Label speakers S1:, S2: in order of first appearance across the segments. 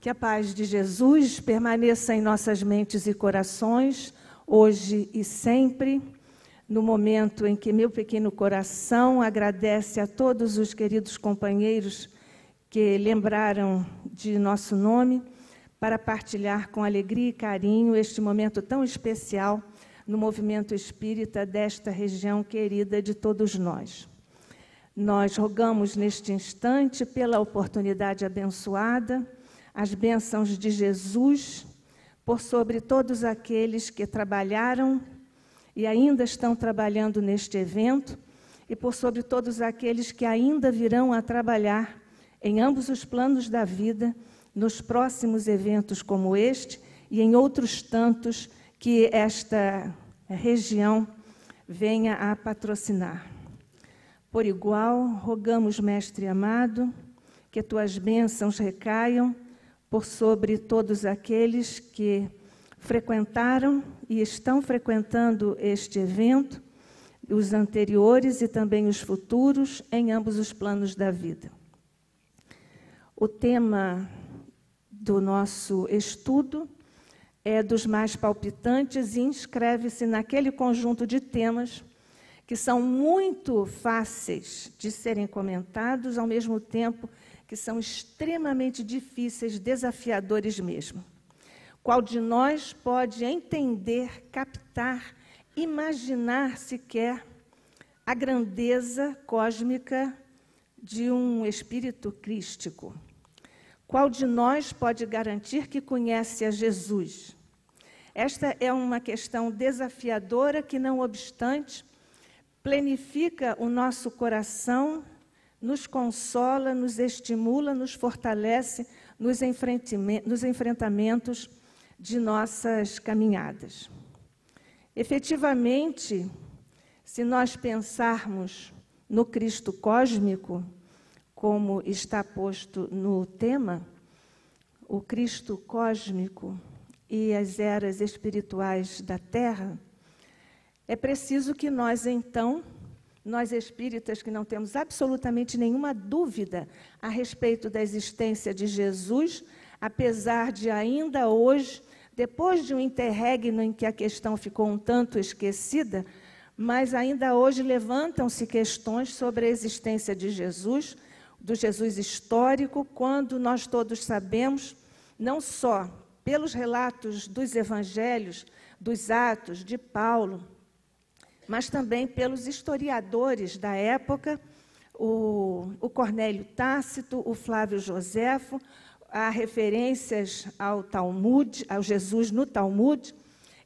S1: Que a paz de Jesus permaneça em nossas mentes e corações, hoje e sempre, no momento em que meu pequeno coração agradece a todos os queridos companheiros que lembraram de nosso nome, para partilhar com alegria e carinho este momento tão especial no movimento espírita desta região querida de todos nós. Nós rogamos neste instante pela oportunidade abençoada, as bênçãos de Jesus por sobre todos aqueles que trabalharam e ainda estão trabalhando neste evento e por sobre todos aqueles que ainda virão a trabalhar em ambos os planos da vida, nos próximos eventos como este e em outros tantos que esta região venha a patrocinar. Por igual, rogamos, Mestre amado, que tuas bênçãos recaiam por sobre todos aqueles que frequentaram e estão frequentando este evento, os anteriores e também os futuros, em ambos os planos da vida. O tema do nosso estudo é dos mais palpitantes e inscreve-se naquele conjunto de temas que são muito fáceis de serem comentados, ao mesmo tempo que são extremamente difíceis, desafiadores mesmo. Qual de nós pode entender, captar, imaginar sequer a grandeza cósmica de um espírito crístico? Qual de nós pode garantir que conhece a Jesus? Esta é uma questão desafiadora que, não obstante, plenifica o nosso coração, nos consola, nos estimula, nos fortalece nos enfrentamentos de nossas caminhadas. Efetivamente, se nós pensarmos no Cristo cósmico, como está posto no tema, o Cristo cósmico e as eras espirituais da Terra, é preciso que nós, então, nós espíritas que não temos absolutamente nenhuma dúvida a respeito da existência de Jesus, apesar de ainda hoje, depois de um interregno em que a questão ficou um tanto esquecida, mas ainda hoje levantam-se questões sobre a existência de Jesus, do Jesus histórico, quando nós todos sabemos, não só pelos relatos dos evangelhos, dos Atos, de Paulo, mas também pelos historiadores da época, o Cornélio Tácito, o Flávio Joséfo, há referências ao Talmud, ao Jesus no Talmud,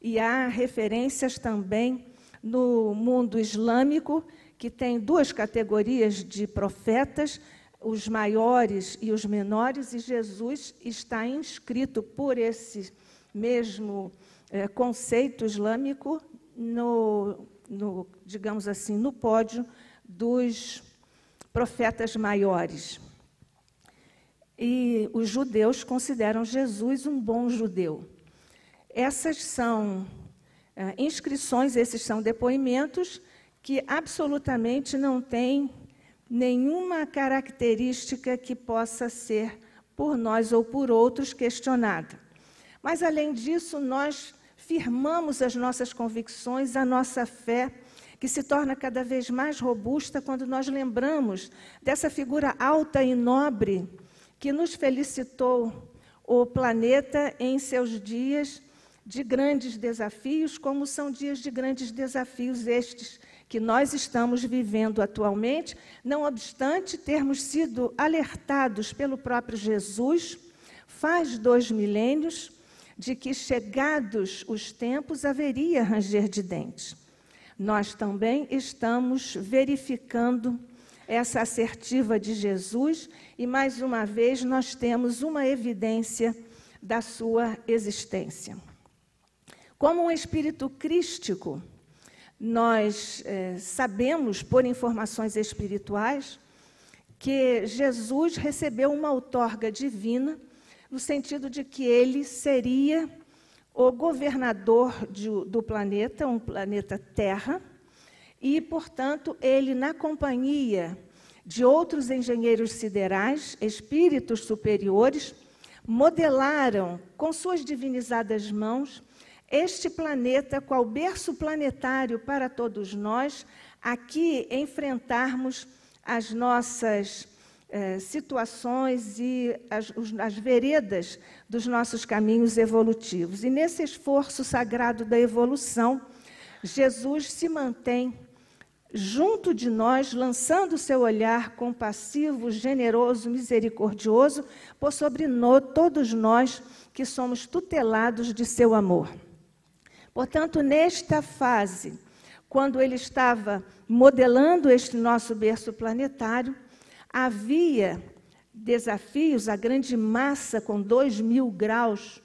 S1: e há referências também no mundo islâmico, que tem duas categorias de profetas, os maiores e os menores, e Jesus está inscrito por esse mesmo conceito islâmico digamos assim, no pódio dos profetas maiores. E os judeus consideram Jesus um bom judeu. Essas são inscrições, esses são depoimentos que absolutamente não têm nenhuma característica que possa ser, por nós ou por outros, questionada. Mas, além disso, nós firmamos as nossas convicções, a nossa fé, que se torna cada vez mais robusta quando nós lembramos dessa figura alta e nobre que nos felicitou o planeta em seus dias de grandes desafios, como são dias de grandes desafios estes que nós estamos vivendo atualmente, não obstante termos sido alertados pelo próprio Jesus, faz 2 milênios, de que, chegados os tempos, haveria ranger de dentes. Nós também estamos verificando essa assertiva de Jesus e, mais uma vez, nós temos uma evidência da sua existência. Como um espírito crístico, nós sabemos, por informações espirituais, que Jesus recebeu uma outorga divina, no sentido de que ele seria o governador do planeta, um planeta Terra, e, portanto, ele, na companhia de outros engenheiros siderais, espíritos superiores, modelaram com suas divinizadas mãos este planeta, qual berço planetário para todos nós, aqui enfrentarmos as nossas situações e as veredas dos nossos caminhos evolutivos. E nesse esforço sagrado da evolução, Jesus se mantém junto de nós, lançando o seu olhar compassivo, generoso, misericordioso, por sobre todos nós que somos tutelados de seu amor. Portanto, nesta fase, quando ele estava modelando este nosso berço planetário, havia desafios, a grande massa com 2.000 graus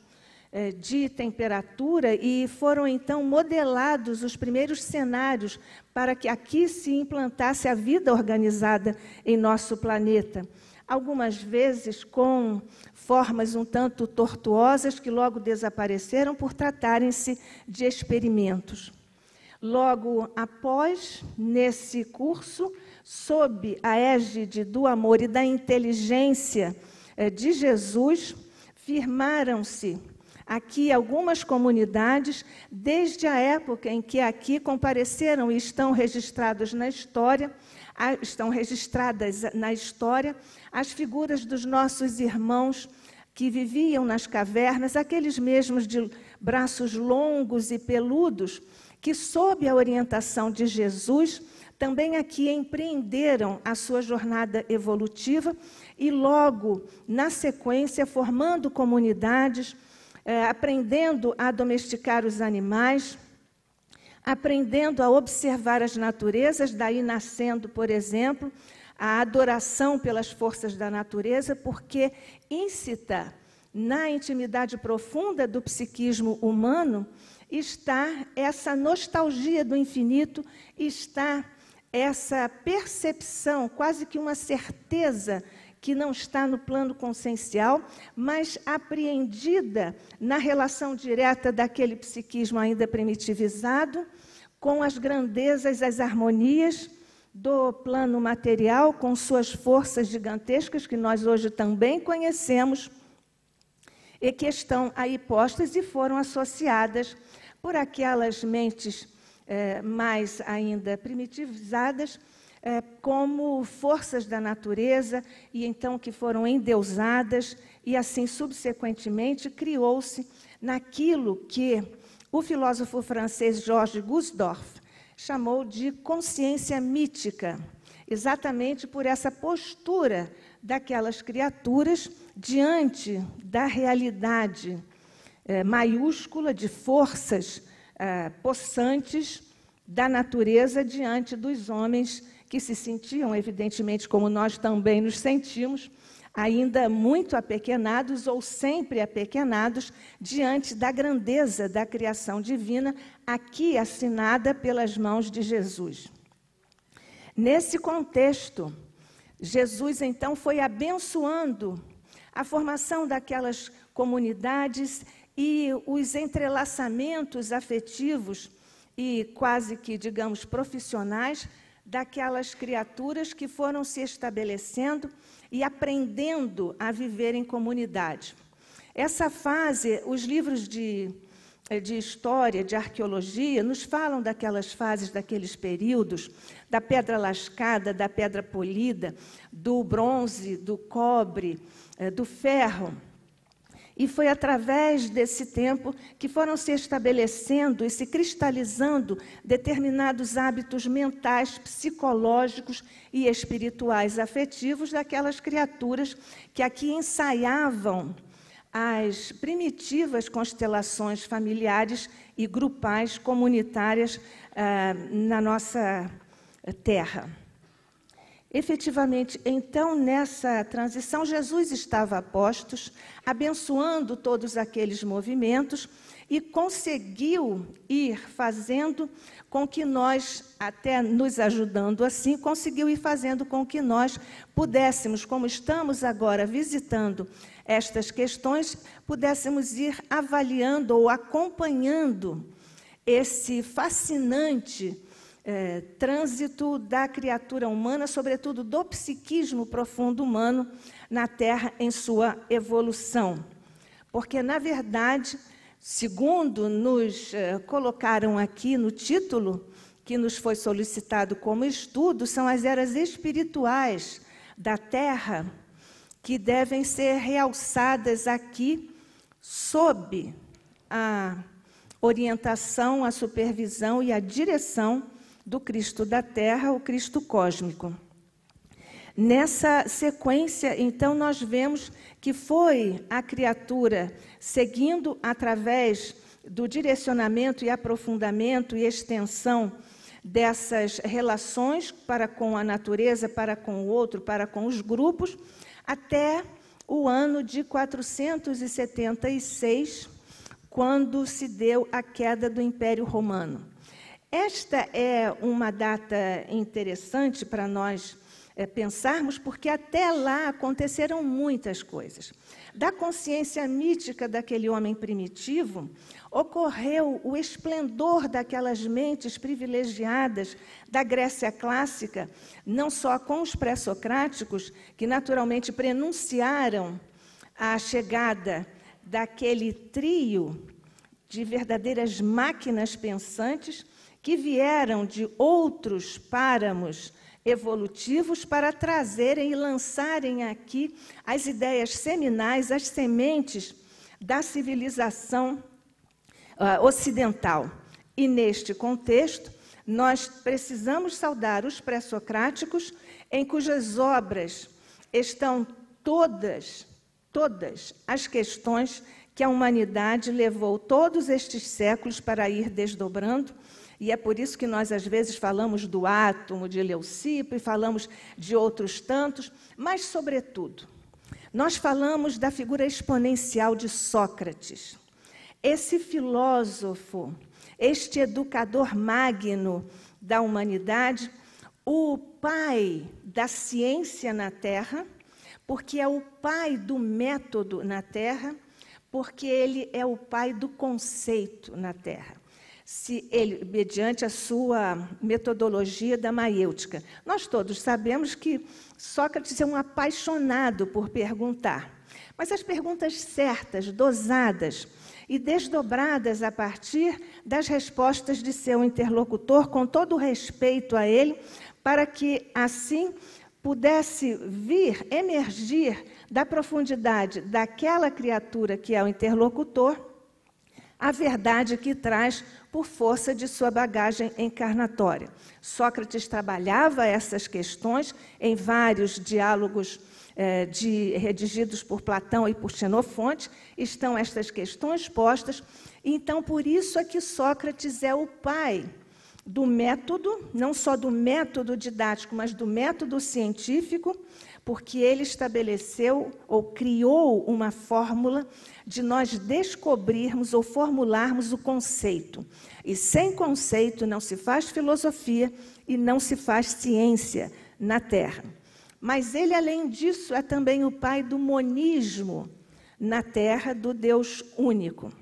S1: de temperatura, e foram então modelados os primeiros cenários para que aqui se implantasse a vida organizada em nosso planeta. Algumas vezes com formas um tanto tortuosas que logo desapareceram por tratarem-se de experimentos. Logo após, nesse curso, sob a égide do amor e da inteligência de Jesus, firmaram-se aqui algumas comunidades, desde a época em que aqui compareceram e estão registradas na história as figuras dos nossos irmãos que viviam nas cavernas, aqueles mesmos de braços longos e peludos, que, sob a orientação de Jesus, também aqui empreenderam a sua jornada evolutiva e logo, na sequência, formando comunidades, aprendendo a domesticar os animais, aprendendo a observar as naturezas, daí nascendo, por exemplo, a adoração pelas forças da natureza, porque incita na intimidade profunda do psiquismo humano está essa nostalgia do infinito, está essa percepção, quase que uma certeza, que não está no plano consciencial, mas apreendida na relação direta daquele psiquismo ainda primitivizado, com as grandezas, as harmonias do plano material, com suas forças gigantescas, que nós hoje também conhecemos, e que estão aí postas e foram associadas por aquelas mentes mais ainda primitivizadas, como forças da natureza, e então que foram endeusadas, e assim, subsequentemente, criou-se naquilo que o filósofo francês Georges Gusdorff chamou de consciência mítica, exatamente por essa postura daquelas criaturas diante da realidade maiúscula de forças possantes da natureza diante dos homens que se sentiam, evidentemente, como nós também nos sentimos, ainda muito apequenados ou sempre apequenados diante da grandeza da criação divina, aqui assinada pelas mãos de Jesus. Nesse contexto, Jesus, então, foi abençoando a formação daquelas comunidades e os entrelaçamentos afetivos e quase que, digamos, profissionais daquelas criaturas que foram se estabelecendo e aprendendo a viver em comunidade. Essa fase, os livros de história, de arqueologia, nos falam daquelas fases, daqueles períodos, da pedra lascada, da pedra polida, do bronze, do cobre, do ferro. E foi através desse tempo que foram se estabelecendo e se cristalizando determinados hábitos mentais, psicológicos e espirituais afetivos daquelas criaturas que aqui ensaiavam as primitivas constelações familiares e grupais comunitárias na nossa terra. Efetivamente, então, nessa transição, Jesus estava a postos, abençoando todos aqueles movimentos e conseguiu ir fazendo com que nós, até nos ajudando assim, conseguiu ir fazendo com que nós pudéssemos, como estamos agora visitando estas questões, pudéssemos ir avaliando ou acompanhando esse fascinante trânsito da criatura humana, sobretudo do psiquismo profundo humano na Terra em sua evolução. porque, na verdade, segundo nos colocaram aqui no título, que nos foi solicitado como estudo, são as eras espirituais da Terra que devem ser realçadas aqui sob a orientação, a supervisão e a direção do Cristo da Terra, o Cristo cósmico. Nessa sequência, então, nós vemos que foi a criatura, seguindo através do direcionamento e aprofundamento e extensão dessas relações para com a natureza, para com o outro, para com os grupos, até o ano de 476, quando se deu a queda do Império Romano. Esta é uma data interessante para nós pensarmos, porque até lá aconteceram muitas coisas. Da consciência mítica daquele homem primitivo, ocorreu o esplendor daquelas mentes privilegiadas da Grécia clássica, não só com os pré-socráticos, que naturalmente prenunciaram a chegada daquele trio de verdadeiras máquinas pensantes que vieram de outros páramos evolutivos para trazerem e lançarem aqui as ideias seminais, as sementes da civilização ocidental. E, neste contexto, nós precisamos saudar os pré-socráticos, em cujas obras estão todas as questões que a humanidade levou todos estes séculos para ir desdobrando. E é por isso que nós, às vezes, falamos do átomo de Leucipo e falamos de outros tantos, mas, sobretudo, nós falamos da figura exponencial de Sócrates. Esse filósofo, este educador magno da humanidade, o pai da ciência na Terra, porque é o pai do método na Terra, porque ele é o pai do conceito na Terra. Se ele, mediante a sua metodologia da maiêutica. Nós todos sabemos que Sócrates é um apaixonado por perguntar, mas as perguntas certas, dosadas e desdobradas a partir das respostas de seu interlocutor, com todo o respeito a ele, para que, assim, pudesse vir, emergir da profundidade daquela criatura que é o interlocutor, a verdade que traz por força de sua bagagem encarnatória. Sócrates trabalhava essas questões em vários diálogos redigidos por Platão e por Xenofonte, estão estas questões postas. Então, por isso é que Sócrates é o pai do método, não só do método didático, mas do método científico, porque ele estabeleceu ou criou uma fórmula de nós descobrirmos ou formularmos o conceito. E sem conceito não se faz filosofia e não se faz ciência na Terra. Mas ele, além disso, é também o pai do monismo na Terra, do Deus único.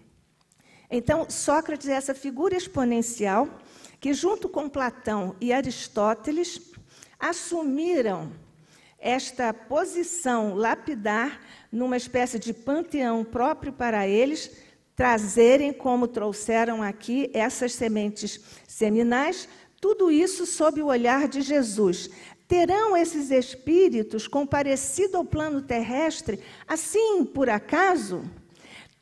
S1: Então, Sócrates é essa figura exponencial que, junto com Platão e Aristóteles, assumiram esta posição lapidar numa espécie de panteão próprio para eles, trazerem, como trouxeram aqui, essas sementes seminais, tudo isso sob o olhar de Jesus. Terão esses espíritos comparecido ao plano terrestre, assim, por acaso?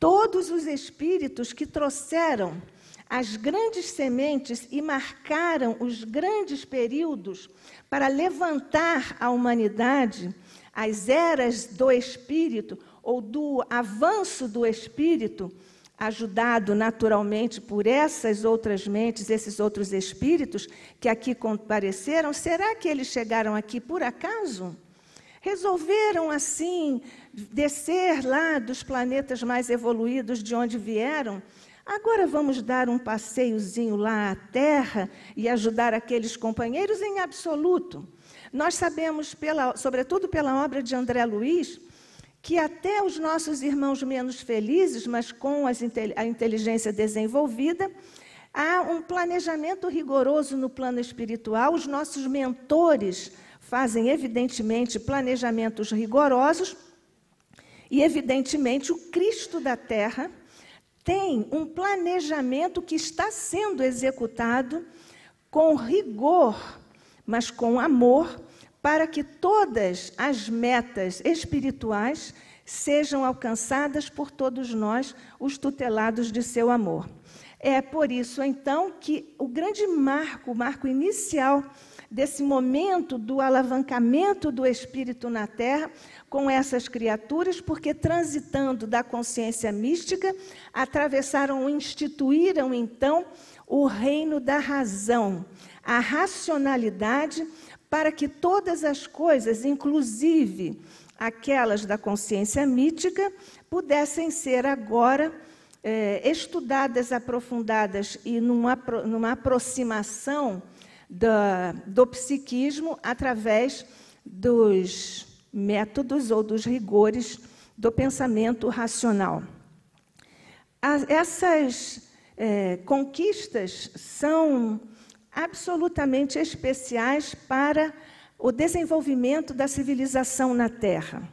S1: Todos os espíritos que trouxeram as grandes sementes e marcaram os grandes períodos para levantar a humanidade, as eras do Espírito, ou do avanço do Espírito, ajudado naturalmente por essas outras mentes, esses outros espíritos que aqui compareceram, será que eles chegaram aqui por acaso? Resolveram, assim, descer lá dos planetas mais evoluídos de onde vieram? Agora vamos dar um passeiozinho lá à Terra e ajudar aqueles companheiros? Em absoluto. Nós sabemos, sobretudo pela obra de André Luiz, que até os nossos irmãos menos felizes, mas com a inteligência desenvolvida, há um planejamento rigoroso no plano espiritual. Os nossos mentores fazem, evidentemente, planejamentos rigorosos, E, evidentemente, o Cristo da Terra tem um planejamento que está sendo executado com rigor, mas com amor, para que todas as metas espirituais sejam alcançadas por todos nós, os tutelados de seu amor. É por isso, então, que o grande marco, o marco inicial desse momento do alavancamento do Espírito na Terra com essas criaturas, porque transitando da consciência mística, atravessaram, instituíram, então, o reino da razão, a racionalidade, para que todas as coisas, inclusive aquelas da consciência mítica, pudessem ser agora estudadas, aprofundadas e numa aproximação do psiquismo através dos métodos ou dos rigores do pensamento racional. Essas conquistas são absolutamente especiais para o desenvolvimento da civilização na Terra.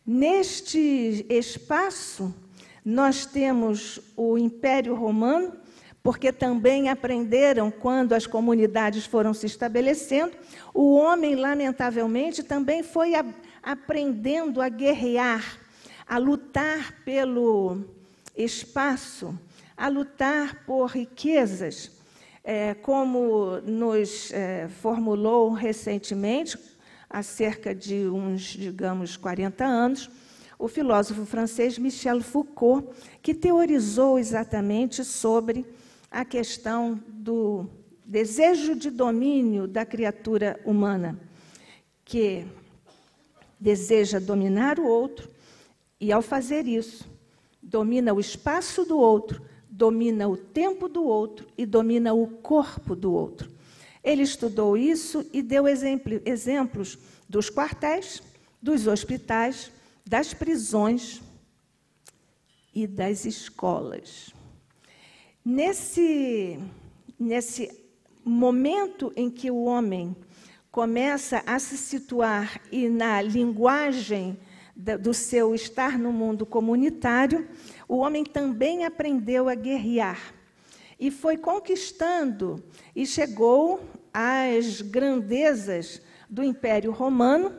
S1: Neste espaço, nós temos o Império Romano, porque também aprenderam, quando as comunidades foram se estabelecendo, o homem, lamentavelmente, também foi aprendendo a guerrear, a lutar pelo espaço, a lutar por riquezas, como nos formulou recentemente, há cerca de uns, digamos, 40 anos, o filósofo francês Michel Foucault, que teorizou exatamente sobre a questão do desejo de domínio da criatura humana, que deseja dominar o outro e, ao fazer isso, domina o espaço do outro, domina o tempo do outro e domina o corpo do outro. Ele estudou isso e deu exemplos dos quartéis, dos hospitais, das prisões e das escolas. Nesse momento em que o homem começa a se situar e na linguagem do seu estar no mundo comunitário, o homem também aprendeu a guerrear e foi conquistando e chegou às grandezas do Império Romano,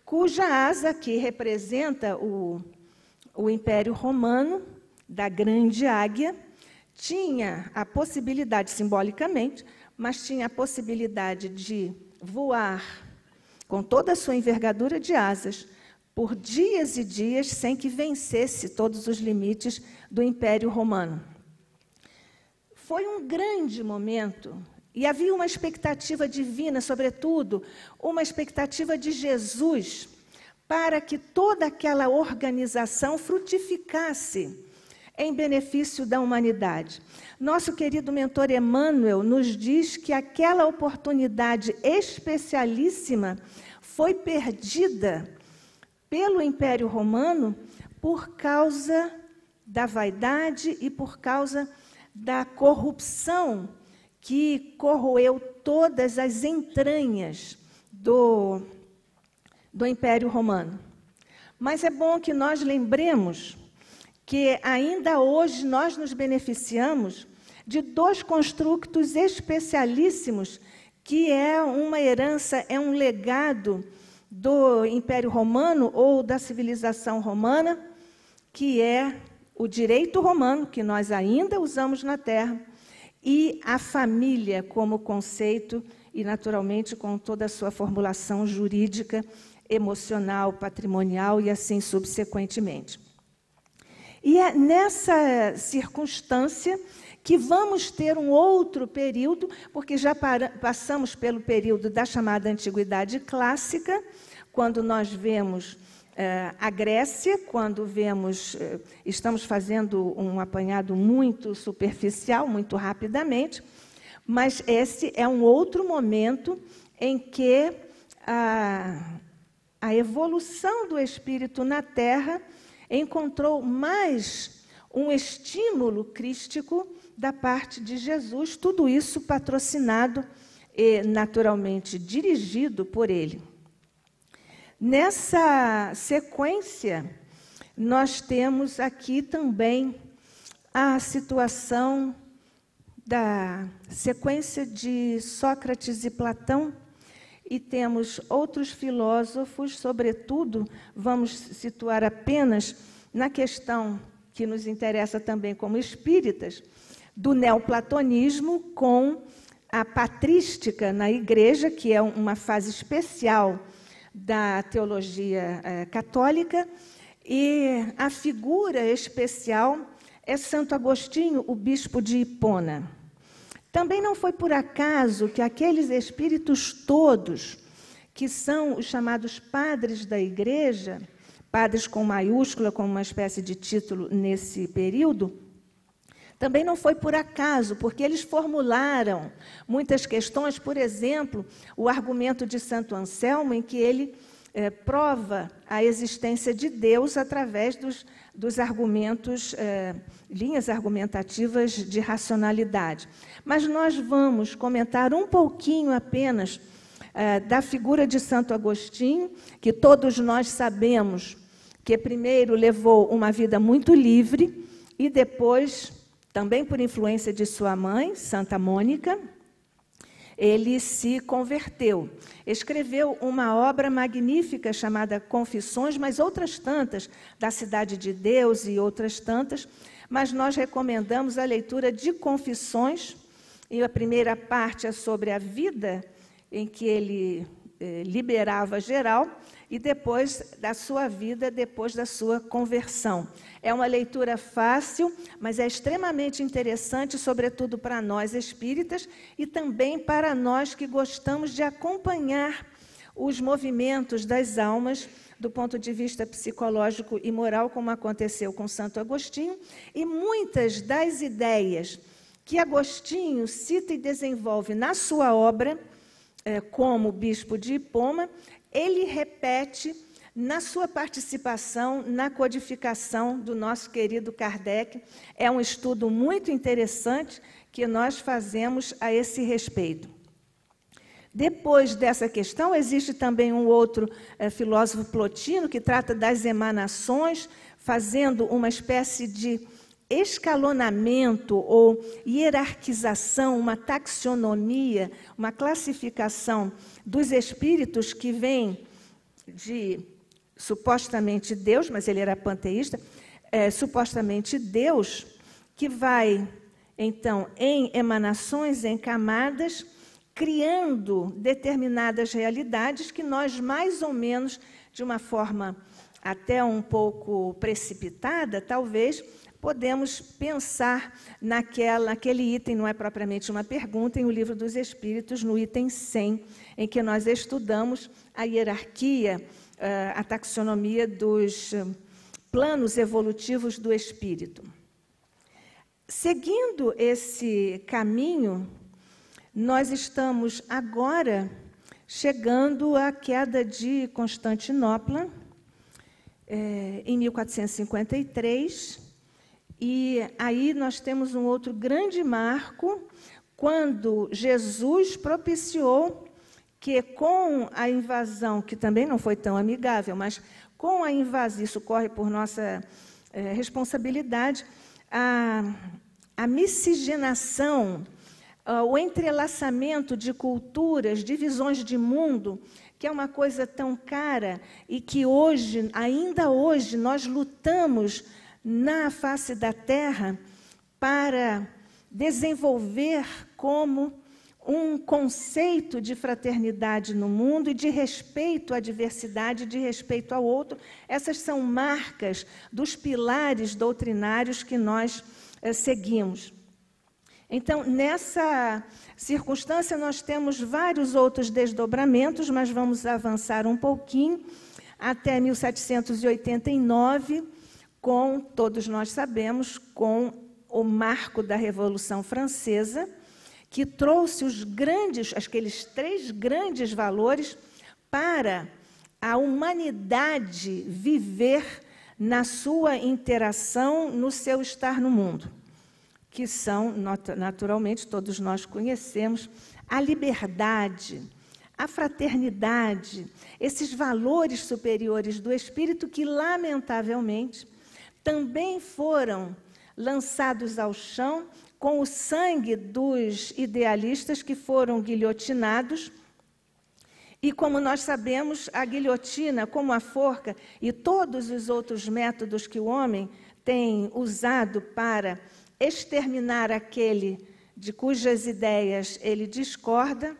S1: cuja asa, que representa o Império Romano, da grande águia, tinha a possibilidade, simbolicamente, mas tinha a possibilidade de voar com toda a sua envergadura de asas por dias e dias sem que vencesse todos os limites do Império Romano. Foi um grande momento e havia uma expectativa divina, sobretudo, uma expectativa de Jesus, para que toda aquela organização frutificasse em benefício da humanidade. Nosso querido mentor Emmanuel nos diz que aquela oportunidade especialíssima foi perdida pelo Império Romano por causa da vaidade e por causa da corrupção que corroeu todas as entranhas do Império Romano. Mas é bom que nós lembremos que ainda hoje nós nos beneficiamos de dois construtos especialíssimos, que é uma herança, é um legado do Império Romano ou da civilização romana, que é o direito romano, que nós ainda usamos na Terra, e a família como conceito e, naturalmente, com toda a sua formulação jurídica, emocional, patrimonial e assim subsequentemente. E é nessa circunstância que vamos ter um outro período, porque já passamos pelo período da chamada Antiguidade Clássica, quando nós vemos a Grécia, quando vemos, estamos fazendo um apanhado muito superficial, muito rapidamente, mas esse é um outro momento em que a evolução do espírito na Terra encontrou mais um estímulo crístico da parte de Jesus, tudo isso patrocinado e, naturalmente, dirigido por ele. Nessa sequência, nós temos aqui também a situação da sequência de Sócrates e Platão, e temos outros filósofos, sobretudo, vamos situar apenas na questão que nos interessa também como espíritas, do neoplatonismo com a patrística na Igreja, que é uma fase especial da teologia católica, e a figura especial é Santo Agostinho, o bispo de Hipona. Também não foi por acaso que aqueles espíritos todos, que são os chamados padres da Igreja, padres com maiúscula, como uma espécie de título nesse período, também não foi por acaso, porque eles formularam muitas questões, por exemplo, o argumento de Santo Anselmo, em que ele prova a existência de Deus através dos argumentos, linhas argumentativas de racionalidade. Mas nós vamos comentar um pouquinho apenas da figura de Santo Agostinho, que todos nós sabemos que primeiro levou uma vida muito livre e depois, também por influência de sua mãe, Santa Mônica, ele se converteu. Escreveu uma obra magnífica chamada Confissões, mas outras tantas, da Cidade de Deus e outras tantas, mas nós recomendamos a leitura de Confissões, e a primeira parte é sobre a vida em que ele liberava geral, e depois da sua vida, depois da sua conversão. É uma leitura fácil, mas é extremamente interessante, sobretudo para nós espíritas, e também para nós que gostamos de acompanhar os movimentos das almas do ponto de vista psicológico e moral, como aconteceu com Santo Agostinho, e muitas das ideias que Agostinho cita e desenvolve na sua obra, como bispo de Hipona, ele repete na sua participação na codificação do nosso querido Kardec. É um estudo muito interessante que nós fazemos a esse respeito. Depois dessa questão, existe também um outro filósofo Plotino, que trata das emanações, fazendo uma espécie de escalonamento ou hierarquização, uma taxonomia, uma classificação dos espíritos que vêm de supostamente Deus, mas ele era panteísta, supostamente Deus, que vai, então, em emanações, em camadas, criando determinadas realidades que nós, mais ou menos, de uma forma até um pouco precipitada, talvez, podemos pensar naquele item, não é propriamente uma pergunta, em O Livro dos Espíritos, no item 100, em que nós estudamos a hierarquia, a taxonomia dos planos evolutivos do espírito. Seguindo esse caminho, nós estamos agora chegando à queda de Constantinopla, em 1453, e aí nós temos um outro grande marco, quando Jesus propiciou que, com a invasão, que também não foi tão amigável, mas com a invasão, isso corre por nossa responsabilidade, a miscigenação, o entrelaçamento de culturas, de visões de mundo, que é uma coisa tão cara e que hoje, ainda hoje, nós lutamos na face da Terra para desenvolver como um conceito de fraternidade no mundo e de respeito à diversidade, de respeito ao outro. Essas são marcas dos pilares doutrinários que nós seguimos. Então, nessa circunstância, nós temos vários outros desdobramentos, mas vamos avançar um pouquinho até 1789, com, todos nós sabemos, com o marco da Revolução Francesa, que trouxe aqueles 3 grandes valores para a humanidade viver na sua interação, no seu estar no mundo, que são, naturalmente, todos nós conhecemos, a liberdade, a fraternidade, esses valores superiores do espírito que, lamentavelmente, também foram lançados ao chão com o sangue dos idealistas que foram guilhotinados. E, como nós sabemos, a guilhotina, como a forca e todos os outros métodos que o homem tem usado para exterminar aquele de cujas ideias ele discorda,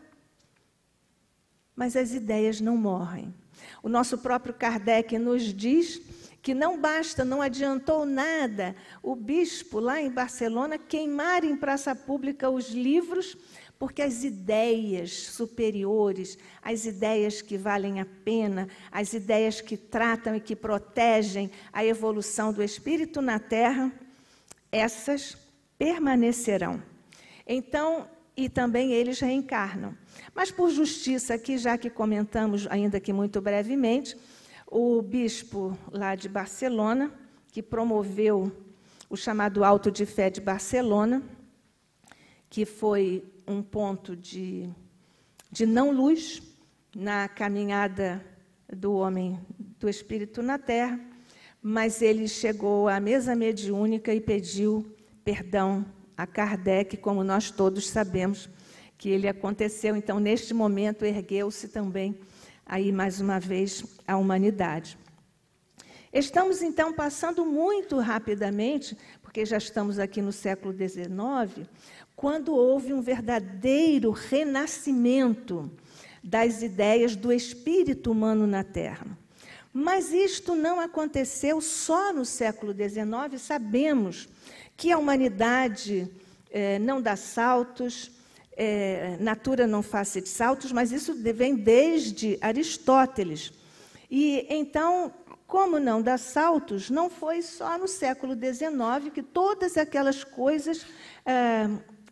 S1: mas as ideias não morrem. O nosso próprio Kardec nos diz que não basta, não adiantou nada o bispo lá em Barcelona queimar em praça pública os livros, porque as ideias superiores, as ideias que valem a pena, as ideias que tratam e que protegem a evolução do espírito na Terra, essas permanecerão. Então, e também eles reencarnam. Mas por justiça aqui, já que comentamos, ainda que muito brevemente, o bispo lá de Barcelona, que promoveu o chamado Auto de Fé de Barcelona, que foi um ponto de não-luz na caminhada do homem, do espírito na Terra, mas ele chegou à mesa mediúnica e pediu perdão a Kardec, como nós todos sabemos que ele aconteceu. Então, neste momento, ergueu-se também, aí mais uma vez, a humanidade. Estamos, então, passando muito rapidamente, porque já estamos aqui no século XIX, quando houve um verdadeiro renascimento das ideias do espírito humano na Terra. Mas isto não aconteceu só no século XIX. Sabemos que a humanidade não dá saltos, natura não faz saltos, mas isso vem desde Aristóteles. E então, como não dá saltos, não foi só no século XIX que todas aquelas coisas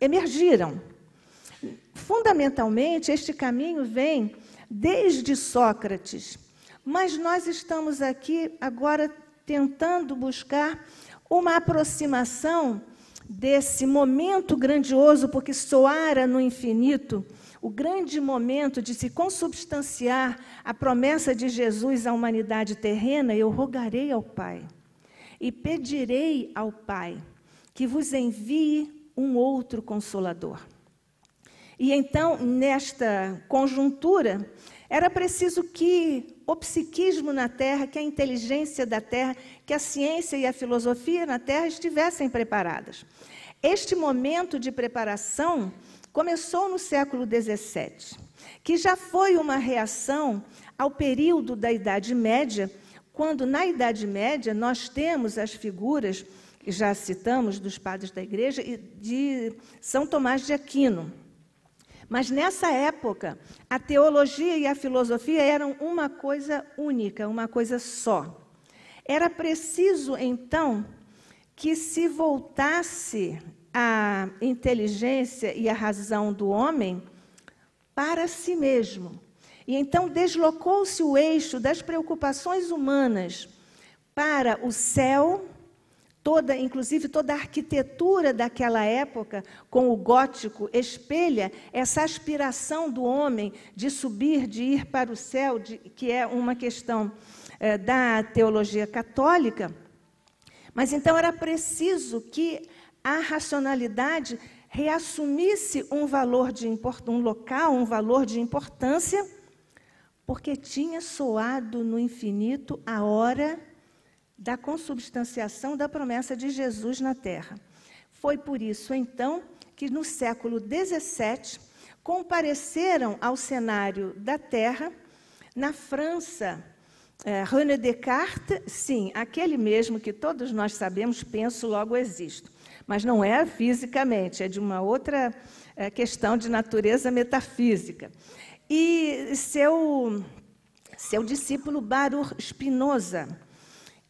S1: emergiram. Fundamentalmente, este caminho vem desde Sócrates, mas nós estamos aqui agora tentando buscar uma aproximação desse momento grandioso, porque soara no infinito, o grande momento de se consubstanciar a promessa de Jesus à humanidade terrena. Eu rogarei ao Pai e pedirei ao Pai que vos envie um outro Consolador. E então, nesta conjuntura, era preciso que o psiquismo na Terra, que a inteligência da Terra, que a ciência e a filosofia na Terra estivessem preparadas. Este momento de preparação começou no século XVII, que já foi uma reação ao período da Idade Média, quando, na Idade Média, nós temos as figuras, que já citamos, dos padres da Igreja, e de São Tomás de Aquino. Mas, nessa época, a teologia e a filosofia eram uma coisa única, uma coisa só. Era preciso, então, que se voltasse a inteligência e a razão do homem para si mesmo. E então deslocou-se o eixo das preocupações humanas para o céu, inclusive toda a arquitetura daquela época, com o gótico, espelha essa aspiração do homem de subir, de ir para o céu, que é uma questão da teologia católica. Mas então era preciso que a racionalidade reassumisse um valor um local, um valor de importância, porque tinha soado no infinito a hora da consubstanciação da promessa de Jesus na Terra. Foi por isso, então, que no século XVII compareceram ao cenário da Terra, na França, René Descartes, sim, aquele mesmo que todos nós sabemos, penso, logo existo. Mas não é fisicamente, é de uma outra questão de natureza metafísica. E seu discípulo Baruch Spinoza,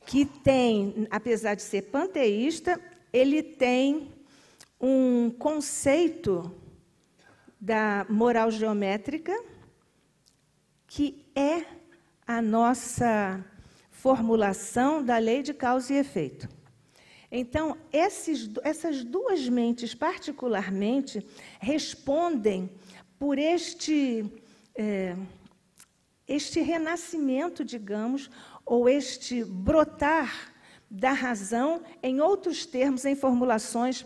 S1: que tem, apesar de ser panteísta, ele tem um conceito da moral geométrica que é a nossa formulação da lei de causa e efeito. Então, essas duas mentes, particularmente, respondem por este renascimento, digamos, ou este brotar da razão, em outros termos, em formulações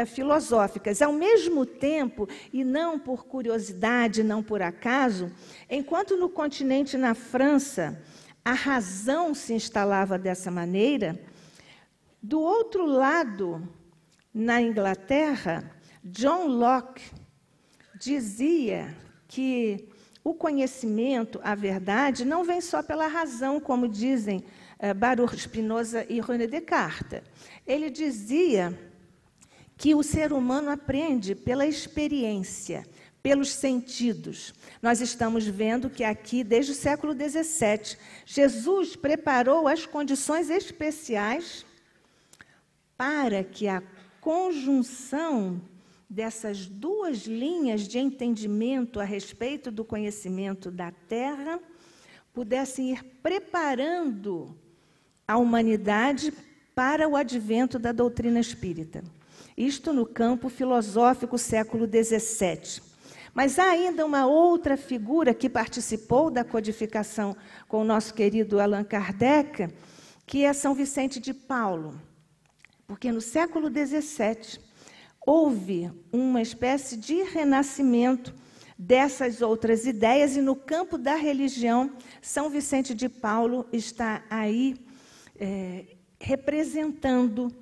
S1: filosóficas. Ao mesmo tempo, e não por curiosidade, não por acaso, enquanto no continente, na França, a razão se instalava dessa maneira, do outro lado, na Inglaterra, John Locke dizia que o conhecimento, a verdade, não vem só pela razão, como dizem Baruch Spinoza e René Descartes. Ele dizia que o ser humano aprende pela experiência, pelos sentidos. Nós estamos vendo que aqui, desde o século XVII, Jesus preparou as condições especiais para que a conjunção dessas duas linhas de entendimento a respeito do conhecimento da Terra pudessem ir preparando a humanidade para o advento da doutrina espírita. Isto no campo filosófico, século XVII. Mas há ainda uma outra figura que participou da codificação com o nosso querido Allan Kardec, que é São Vicente de Paulo. Porque no século XVII houve uma espécie de renascimento dessas outras ideias, e no campo da religião, São Vicente de Paulo está aí representando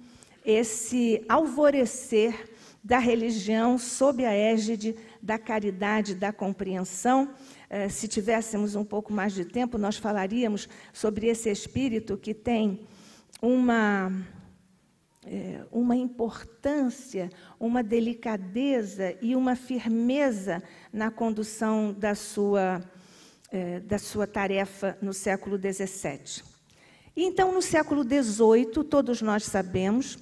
S1: esse alvorecer da religião sob a égide da caridade, da compreensão. Se tivéssemos um pouco mais de tempo, nós falaríamos sobre esse espírito que tem uma importância, uma delicadeza e uma firmeza na condução da sua tarefa no século XVII. E então, no século XVIII, todos nós sabemos,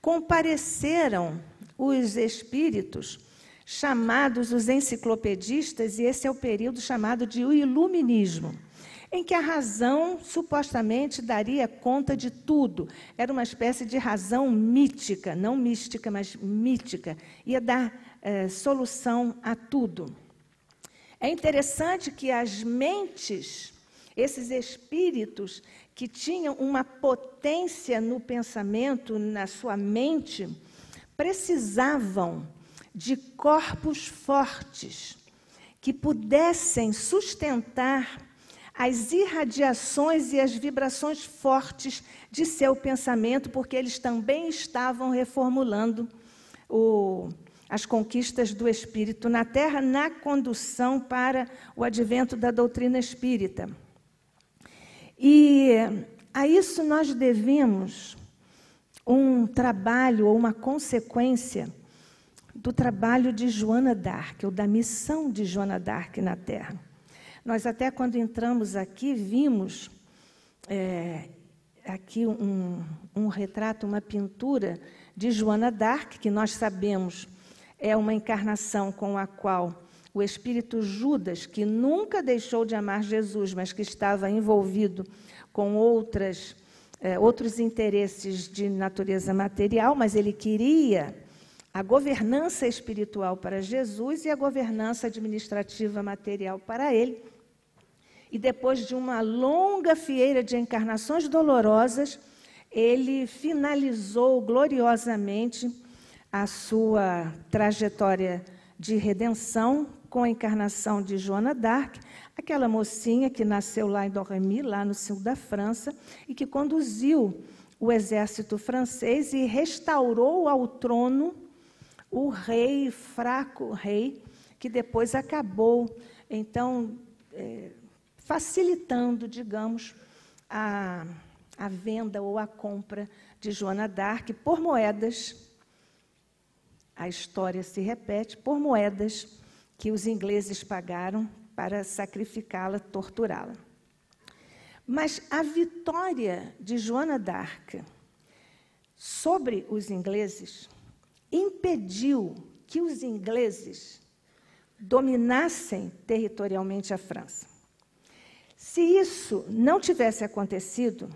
S1: compareceram os espíritos chamados os enciclopedistas, e esse é o período chamado de o Iluminismo, em que a razão supostamente daria conta de tudo. Era uma espécie de razão mítica, não mística, mas mítica, ia dar solução a tudo. É interessante que as mentes, esses espíritos que tinham uma potência no pensamento, na sua mente, precisavam de corpos fortes que pudessem sustentar as irradiações e as vibrações fortes de seu pensamento, porque eles também estavam reformulando as conquistas do espírito na Terra, na condução para o advento da doutrina espírita. E a isso nós devemos um trabalho, ou uma consequência do trabalho de Joana d'Arc, ou da missão de Joana d'Arc na Terra. Nós até quando entramos aqui, vimos aqui um retrato, uma pintura de Joana d'Arc, que nós sabemos é uma encarnação com a qual o espírito Judas, que nunca deixou de amar Jesus, mas que estava envolvido com outros interesses de natureza material, mas ele queria a governança espiritual para Jesus e a governança administrativa material para ele. E depois de uma longa fieira de encarnações dolorosas, ele finalizou gloriosamente a sua trajetória de redenção com a encarnação de Joana d'Arc, aquela mocinha que nasceu lá em Domremy, lá no sul da França, e que conduziu o exército francês e restaurou ao trono o rei, fraco rei, que depois acabou, então, facilitando, digamos, a venda ou a compra de Joana d'Arc por moedas. A história se repete, por moedas que os ingleses pagaram para sacrificá-la, torturá-la. Mas a vitória de Joana d'Arc sobre os ingleses impediu que os ingleses dominassem territorialmente a França. Se isso não tivesse acontecido,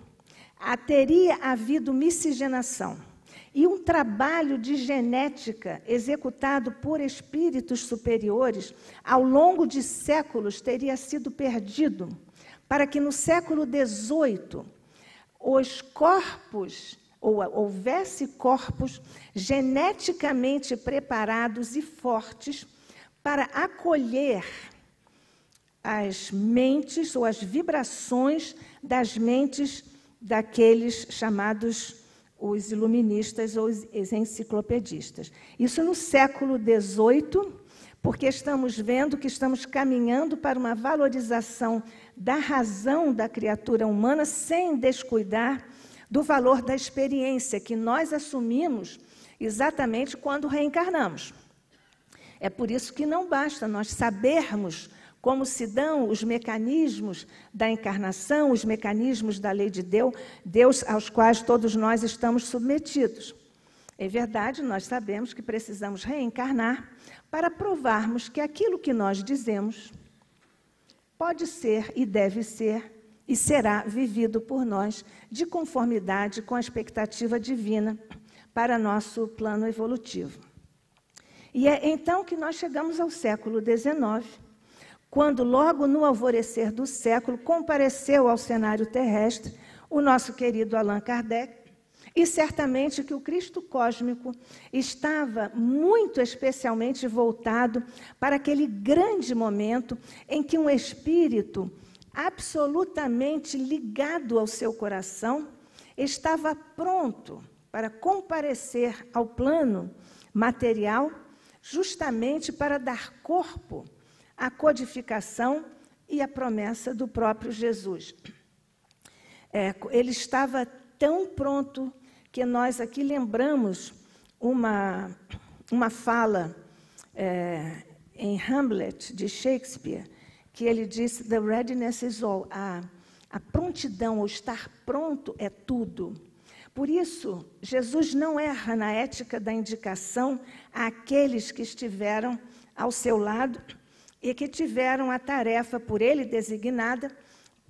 S1: teria havido miscigenação e um trabalho de genética executado por espíritos superiores ao longo de séculos teria sido perdido, para que no século XVIII os corpos, ou houvesse corpos geneticamente preparados e fortes para acolher as mentes ou as vibrações das mentes daqueles chamados os iluministas ou os enciclopedistas. Isso no século XVIII, porque estamos vendo que estamos caminhando para uma valorização da razão da criatura humana sem descuidar do valor da experiência que nós assumimos exatamente quando reencarnamos. É por isso que não basta nós sabermos como se dão os mecanismos da encarnação, os mecanismos da lei de Deus aos quais todos nós estamos submetidos. É verdade, nós sabemos que precisamos reencarnar para provarmos que aquilo que nós dizemos pode ser e deve ser e será vivido por nós de conformidade com a expectativa divina para nosso plano evolutivo. E é então que nós chegamos ao século XIX, quando logo no alvorecer do século compareceu ao cenário terrestre o nosso querido Allan Kardec, e certamente que o Cristo cósmico estava muito especialmente voltado para aquele grande momento em que um espírito absolutamente ligado ao seu coração estava pronto para comparecer ao plano material, justamente para dar corpo à codificação e à promessa do próprio Jesus. Ele estava tão pronto que nós aqui lembramos uma fala em Hamlet, de Shakespeare, que ele disse: "The readiness is all", a prontidão, ou estar pronto é tudo. Por isso, Jesus não erra na ética da indicação àqueles que estiveram ao seu lado e que tiveram a tarefa por ele designada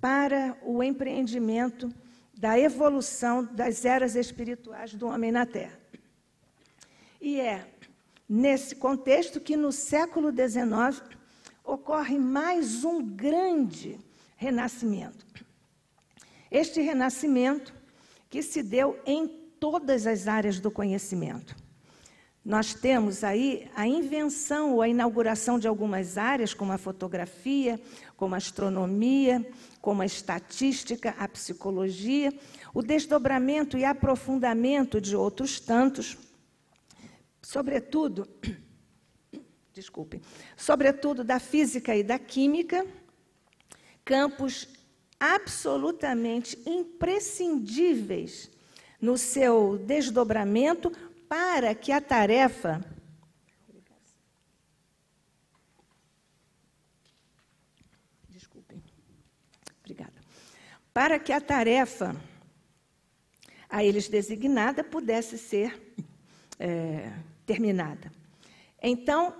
S1: para o empreendimento da evolução das eras espirituais do homem na Terra. E é nesse contexto que no século XIX ocorre mais um grande renascimento. Este renascimento que se deu em todas as áreas do conhecimento. Nós temos aí a invenção ou a inauguração de algumas áreas, como a fotografia, como a astronomia, como a estatística, a psicologia, o desdobramento e aprofundamento de outros tantos, sobretudo da física e da química, campos absolutamente imprescindíveis no seu desdobramento para que a tarefa a eles designada pudesse ser terminada. Então,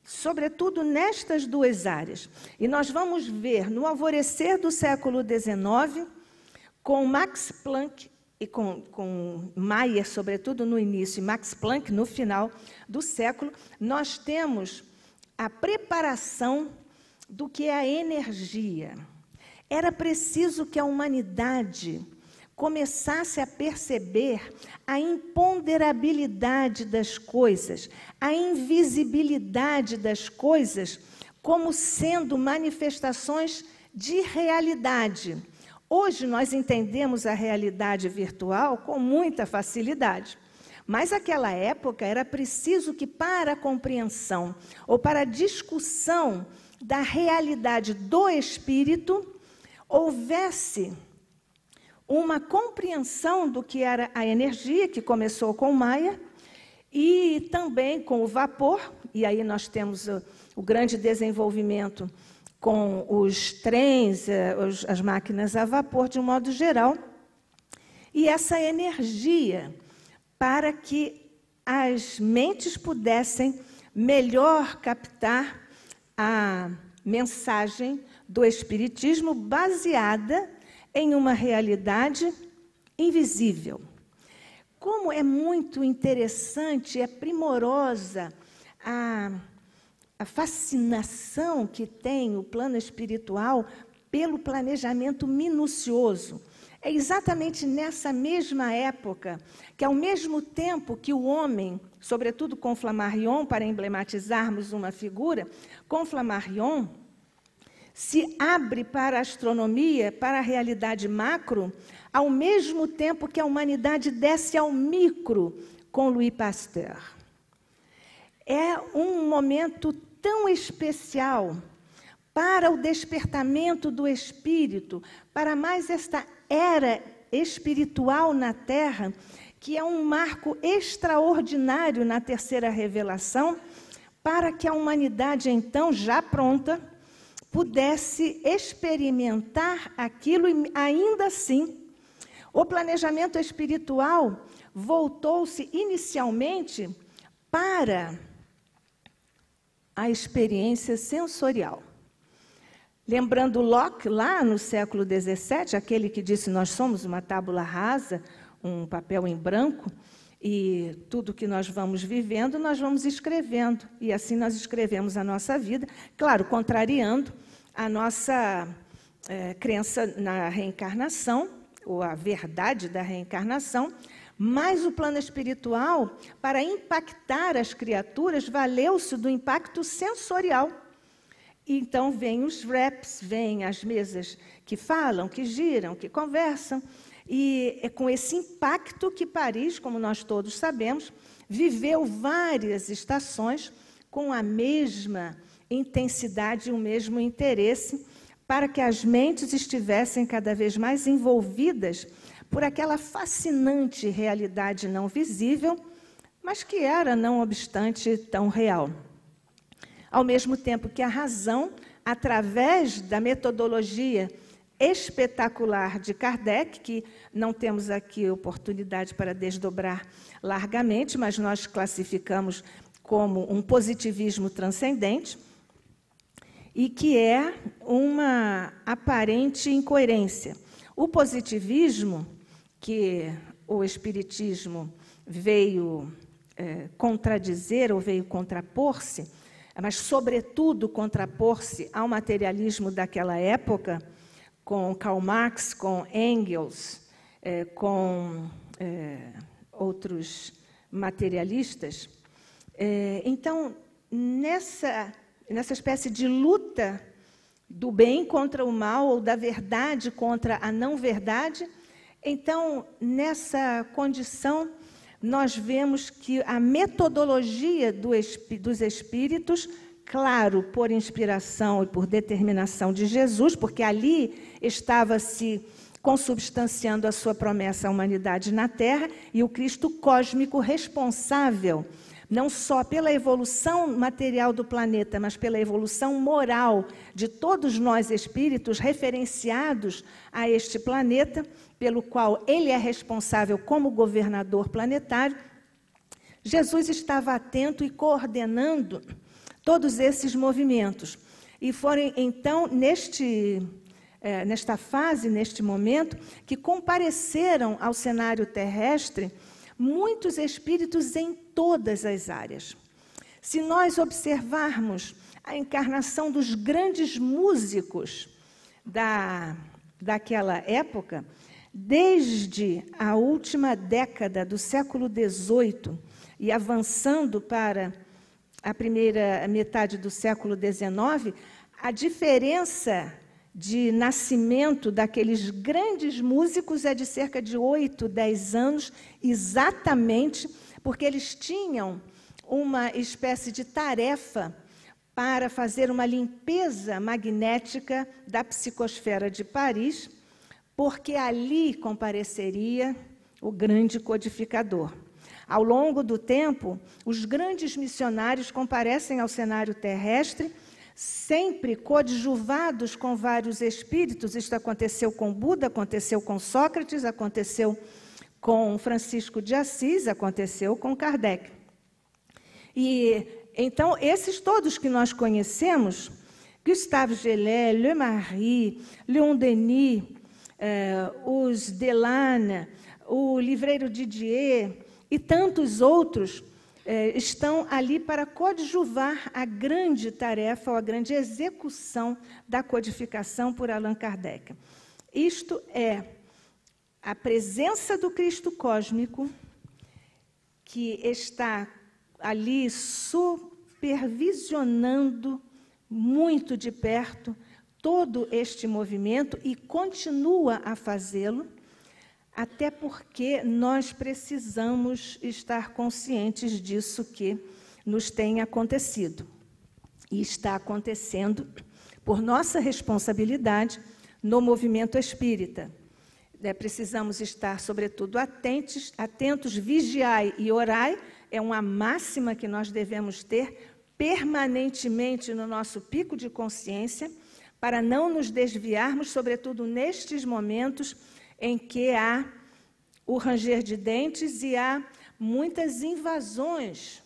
S1: sobretudo nestas duas áreas, e nós vamos ver no alvorecer do século XIX, com Max Planck e com Mayer, sobretudo no início, e Max Planck no final do século, nós temos a preparação do que é a energia. Era preciso que a humanidade começasse a perceber a imponderabilidade das coisas, a invisibilidade das coisas como sendo manifestações de realidade. Hoje nós entendemos a realidade virtual com muita facilidade, mas naquela época era preciso que para a compreensão ou para a discussão da realidade do espírito houvesse uma compreensão do que era a energia, que começou com Maia, e também com o vapor, e aí nós temos o grande desenvolvimento com os trens, as máquinas a vapor, de um modo geral, e essa energia para que as mentes pudessem melhor captar a mensagem do Espiritismo baseada em uma realidade invisível. Como é muito interessante, é primorosa a fascinação que tem o plano espiritual pelo planejamento minucioso. É exatamente nessa mesma época que, ao mesmo tempo que o homem, sobretudo com Flammarion, para emblematizarmos uma figura, com Flammarion se abre para a astronomia, para a realidade macro, ao mesmo tempo que a humanidade desce ao micro com Louis Pasteur. É um momento tão especial para o despertamento do espírito, para mais esta era espiritual na Terra, que é um marco extraordinário na terceira revelação, para que a humanidade, então, já pronta, pudesse experimentar aquilo e, ainda assim, o planejamento espiritual voltou-se inicialmente para a experiência sensorial. Lembrando Locke, lá no século XVII, aquele que disse: nós somos uma tábula rasa, um papel em branco, e tudo que nós vamos vivendo, nós vamos escrevendo. E assim nós escrevemos a nossa vida, claro, contrariando a nossa crença na reencarnação, ou a verdade da reencarnação, mas o plano espiritual, para impactar as criaturas, valeu-se do impacto sensorial. Então, vêm os raps, vêm as mesas que falam, que giram, que conversam, e é com esse impacto que Paris, como nós todos sabemos, viveu várias estações com a mesma intensidade e o mesmo interesse, para que as mentes estivessem cada vez mais envolvidas por aquela fascinante realidade não visível, mas que era, não obstante, tão real. Ao mesmo tempo que a razão, através da metodologia espetacular de Kardec, que não temos aqui oportunidade para desdobrar largamente, mas nós classificamos como um positivismo transcendente, e que é uma aparente incoerência. O positivismo, que o Espiritismo veio contradizer ou veio contrapor-se, mas, sobretudo, contrapor-se ao materialismo daquela época, com Karl Marx, com Engels, com outros materialistas. Então, nessa espécie de luta do bem contra o mal, ou da verdade contra a não-verdade, então, nessa condição, nós vemos que a metodologia dos espíritos, claro, por inspiração e por determinação de Jesus, porque ali estava se consubstanciando a sua promessa à humanidade na Terra, e o Cristo cósmico responsável, não só pela evolução material do planeta, mas pela evolução moral de todos nós espíritos referenciados a este planeta, pelo qual ele é responsável como governador planetário. Jesus estava atento e coordenando todos esses movimentos. E foram, então, nesta fase, neste momento, que compareceram ao cenário terrestre muitos espíritos em todas as áreas. Se nós observarmos a encarnação dos grandes músicos daquela época, desde a última década do século XVIII e avançando para a primeira metade do século XIX, a diferença de nascimento daqueles grandes músicos é de cerca de 8, 10 anos, exatamente porque eles tinham uma espécie de tarefa para fazer uma limpeza magnética da psicosfera de Paris, porque ali compareceria o grande codificador. Ao longo do tempo, os grandes missionários comparecem ao cenário terrestre, sempre coadjuvados com vários espíritos. Isto aconteceu com Buda, aconteceu com Sócrates, aconteceu com Francisco de Assis, aconteceu com Kardec. E então, esses todos que nós conhecemos, Gustave Gelé, Le Marie, Leon Denis, os Delane, o livreiro Didier e tantos outros, estão ali para coadjuvar a grande tarefa, ou a grande execução da codificação por Allan Kardec. Isto é a presença do Cristo cósmico, que está ali supervisionando muito de perto todo este movimento e continua a fazê-lo, até porque nós precisamos estar conscientes disso que nos tem acontecido. E está acontecendo por nossa responsabilidade no movimento espírita. Precisamos estar, sobretudo, atentos, vigiai e orai, é uma máxima que nós devemos ter permanentemente no nosso pico de consciência, para não nos desviarmos, sobretudo nestes momentos em que há o ranger de dentes e há muitas invasões,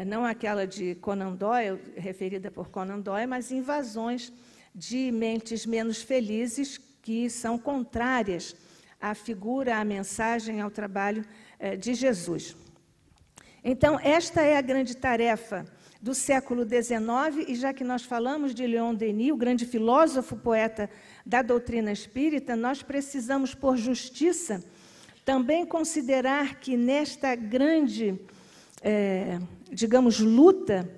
S1: não aquela de Conan Doyle, referida por Conan Doyle, mas invasões de mentes menos felizes que são contrárias à figura, à mensagem, ao trabalho de Jesus. Então, esta é a grande tarefa do século XIX, e já que nós falamos de Leon Denis, o grande filósofo, poeta da doutrina espírita, nós precisamos, por justiça, também considerar que nesta grande, digamos, luta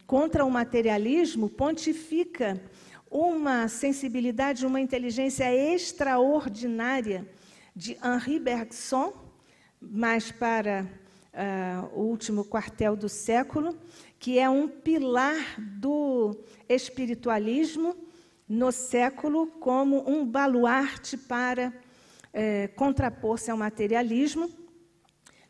S1: contra o materialismo, pontifica uma sensibilidade, uma inteligência extraordinária de Henri Bergson, mais para o último quartel do século, que é um pilar do espiritualismo no século como um baluarte para contrapor-se ao materialismo,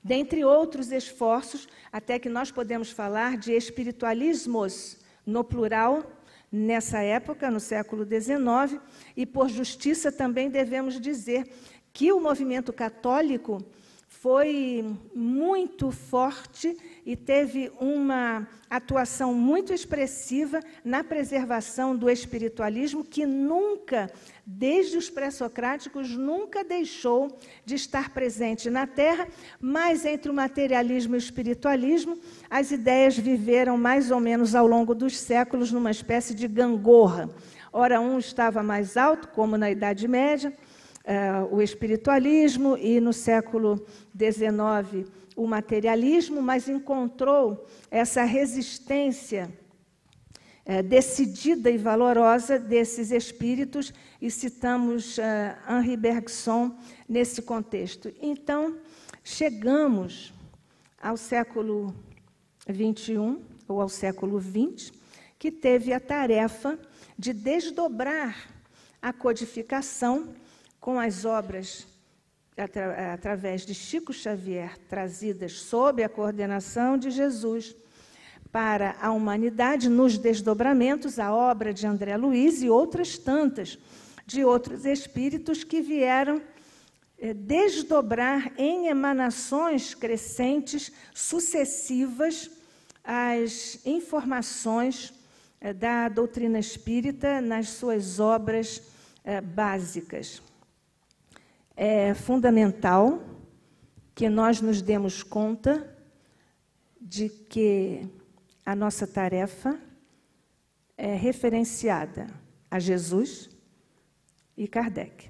S1: dentre outros esforços, até que nós podemos falar de espiritualismos no plural, nessa época, no século XIX, e por justiça também devemos dizer que o movimento católico foi muito forte e teve uma atuação muito expressiva na preservação do espiritualismo, que nunca, desde os pré-socráticos, nunca deixou de estar presente na Terra, mas entre o materialismo e o espiritualismo, as ideias viveram mais ou menos ao longo dos séculos numa espécie de gangorra. Ora, um estava mais alto, como na Idade Média, o espiritualismo, e no século XIX o materialismo, mas encontrou essa resistência decidida e valorosa desses espíritos, e citamos Henri Bergson nesse contexto. Então, chegamos ao século XXI, ou ao século XX, que teve a tarefa de desdobrar a codificação com as obras, através de Chico Xavier, trazidas sob a coordenação de Jesus para a humanidade, nos desdobramentos, a obra de André Luiz e outras tantas, de outros espíritos que vieram desdobrar em emanações crescentes, sucessivas, as informações da doutrina espírita nas suas obras básicas. É fundamental que nós nos demos conta de que a nossa tarefa é referenciada a Jesus e Kardec.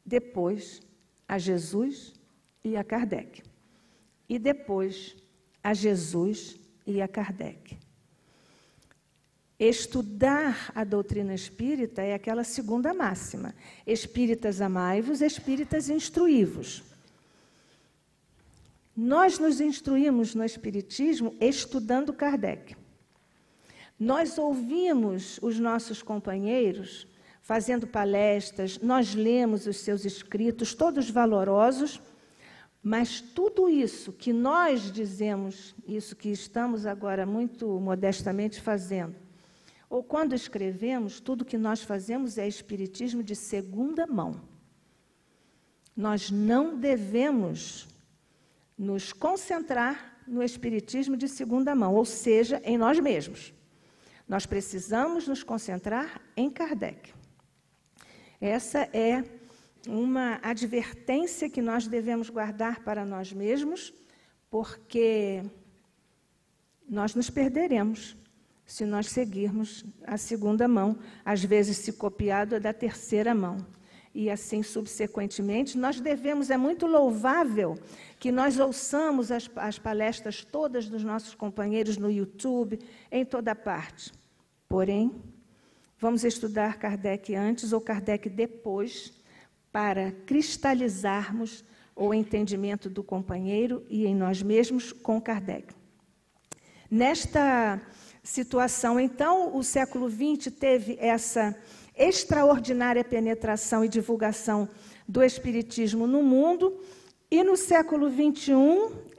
S1: Depois, a Jesus e a Kardec. E depois, a Jesus e a Kardec. Estudar a doutrina espírita é aquela segunda máxima. Espíritas amai-vos, espíritas instruí-vos. Nós nos instruímos no espiritismo estudando Kardec. Nós ouvimos os nossos companheiros fazendo palestras, nós lemos os seus escritos, todos valorosos, mas tudo isso que nós dizemos, isso que estamos agora muito modestamente fazendo, ou quando escrevemos, tudo que nós fazemos é espiritismo de segunda mão. Nós não devemos nos concentrar no espiritismo de segunda mão, ou seja, em nós mesmos. Nós precisamos nos concentrar em Kardec. Essa é uma advertência que nós devemos guardar para nós mesmos, porque nós nos perderemos se nós seguirmos a segunda mão, às vezes se copiado da terceira mão. e assim subsequentemente, nós devemos, é muito louvável que nós ouçamos as palestras todas dos nossos companheiros no YouTube, em toda parte. Porém, vamos estudar Kardec antes ou Kardec depois, para cristalizarmos o entendimento do companheiro e em nós mesmos com Kardec. Nesta situação, então, o século XX teve essa extraordinária penetração e divulgação do Espiritismo no mundo, e no século XXI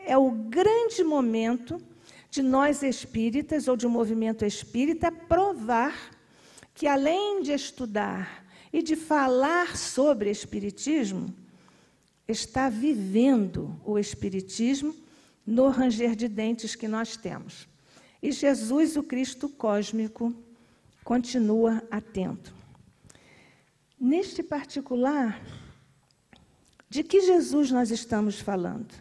S1: é o grande momento de nós espíritas, ou de um movimento espírita, provar que, além de estudar e de falar sobre Espiritismo, está vivendo o Espiritismo no ranger de dentes que nós temos. E Jesus, o Cristo cósmico, continua atento. Neste particular, de que Jesus nós estamos falando?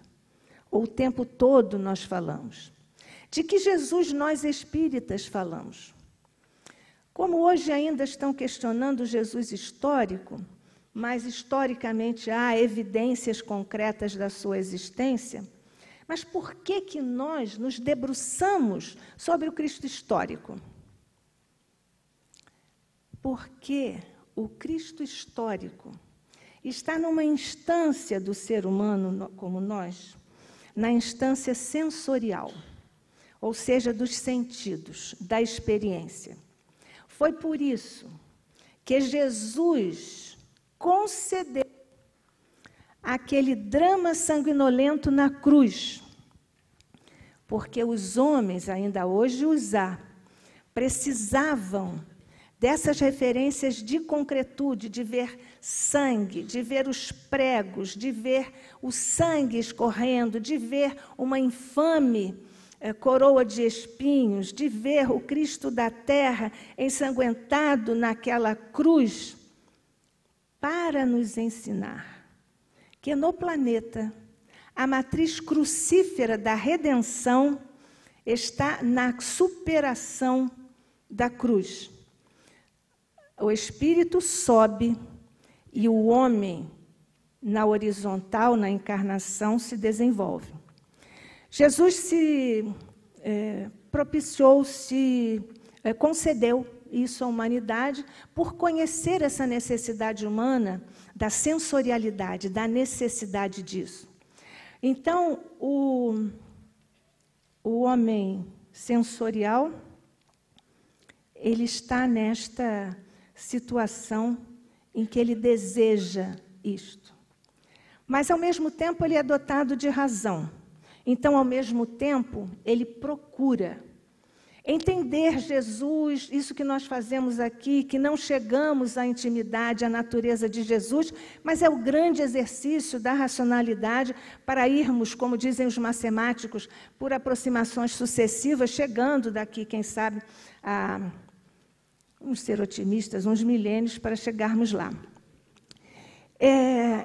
S1: Ou o tempo todo nós falamos? De que Jesus nós espíritas falamos? Como hoje ainda estão questionando o Jesus histórico, mas historicamente há evidências concretas da sua existência, mas por que nós nos debruçamos sobre o Cristo histórico? Porque o Cristo histórico está numa instância do ser humano, como nós, na instância sensorial, ou seja, dos sentidos, da experiência. Foi por isso que Jesus concedeu aquele drama sanguinolento na cruz, porque os homens, ainda hoje os há, precisavam dessas referências de concretude, de ver sangue, de ver os pregos, de ver o sangue escorrendo, de ver uma infame coroa de espinhos, de ver o Cristo da terra ensanguentado naquela cruz, para nos ensinar que no planeta a matriz crucífera da redenção está na superação da cruz. O espírito sobe e o homem, na horizontal, na encarnação, se desenvolve. Jesus se propiciou, se concedeu isso à humanidade por conhecer essa necessidade humana, da sensorialidade, da necessidade disso. Então, o homem sensorial, ele está nesta situação em que ele deseja isto. Mas, ao mesmo tempo, ele é dotado de razão. Então, ao mesmo tempo, ele procura entender Jesus, isso que nós fazemos aqui, que não chegamos à intimidade, à natureza de Jesus, mas é o grande exercício da racionalidade para irmos, como dizem os matemáticos, por aproximações sucessivas, chegando daqui, quem sabe, a, vamos ser otimistas, uns milênios para chegarmos lá.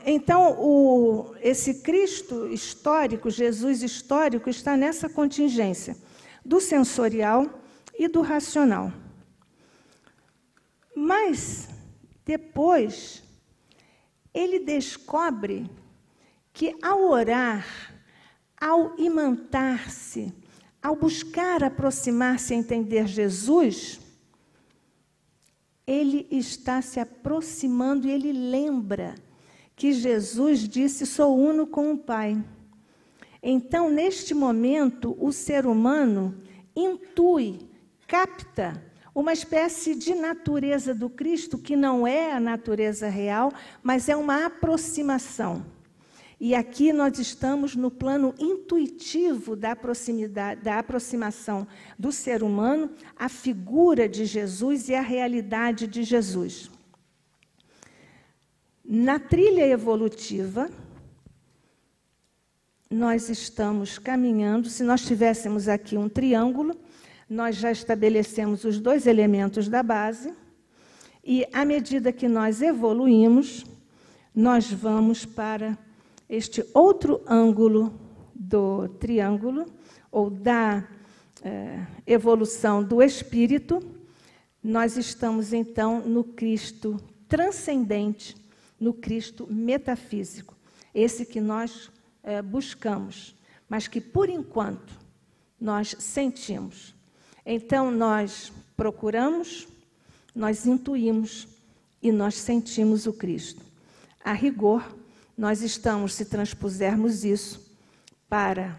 S1: Então, esse Cristo histórico, Jesus histórico, está nessa contingência do sensorial e do racional. Mas, depois, ele descobre que, ao orar, ao imantar-se, ao buscar aproximar-se a entender Jesus, ele está se aproximando e ele lembra que Jesus disse: sou uno com o Pai. Então, neste momento, o ser humano intui, capta uma espécie de natureza do Cristo, que não é a natureza real, mas é uma aproximação. E aqui nós estamos no plano intuitivo da proximidade, da aproximação do ser humano à figura de Jesus e à realidade de Jesus. Na trilha evolutiva, nós estamos caminhando, se nós tivéssemos aqui um triângulo, nós já estabelecemos os dois elementos da base, e à medida que nós evoluímos, nós vamos para este outro ângulo do triângulo, ou da evolução do espírito. Nós estamos, então, no Cristo transcendente, no Cristo metafísico, esse que nós buscamos, mas que, por enquanto, nós sentimos. Então, nós procuramos, nós intuímos e nós sentimos o Cristo. A rigor, nós estamos, se transpusermos isso para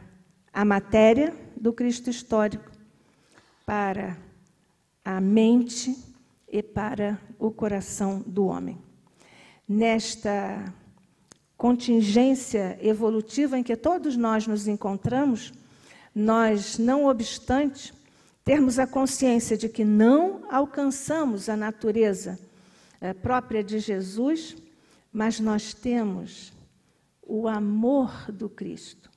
S1: a matéria do Cristo histórico, para a mente e para o coração do homem. Nesta contingência evolutiva em que todos nós nos encontramos, nós, não obstante, termos a consciência de que não alcançamos a natureza própria de Jesus, mas nós temos o amor do Cristo.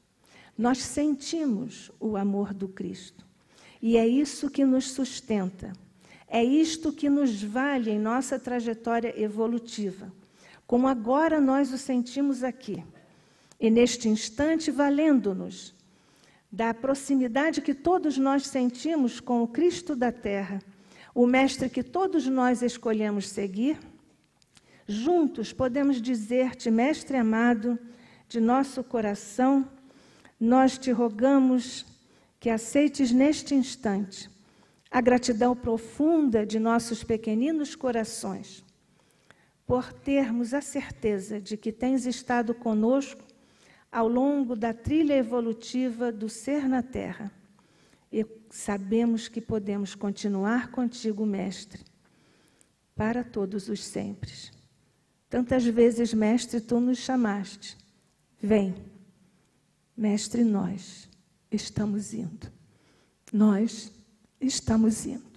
S1: Nós sentimos o amor do Cristo. E é isso que nos sustenta. É isto que nos vale em nossa trajetória evolutiva. Como agora nós o sentimos aqui. E neste instante, valendo-nos da proximidade que todos nós sentimos com o Cristo da Terra, o Mestre que todos nós escolhemos seguir, juntos podemos dizer-te, Mestre amado, de nosso coração, nós te rogamos que aceites neste instante a gratidão profunda de nossos pequeninos corações, por termos a certeza de que tens estado conosco ao longo da trilha evolutiva do ser na Terra. E sabemos que podemos continuar contigo, Mestre, para todos os sempre. Tantas vezes, Mestre, tu nos chamaste. Vem, Mestre, nós estamos indo. Nós estamos indo.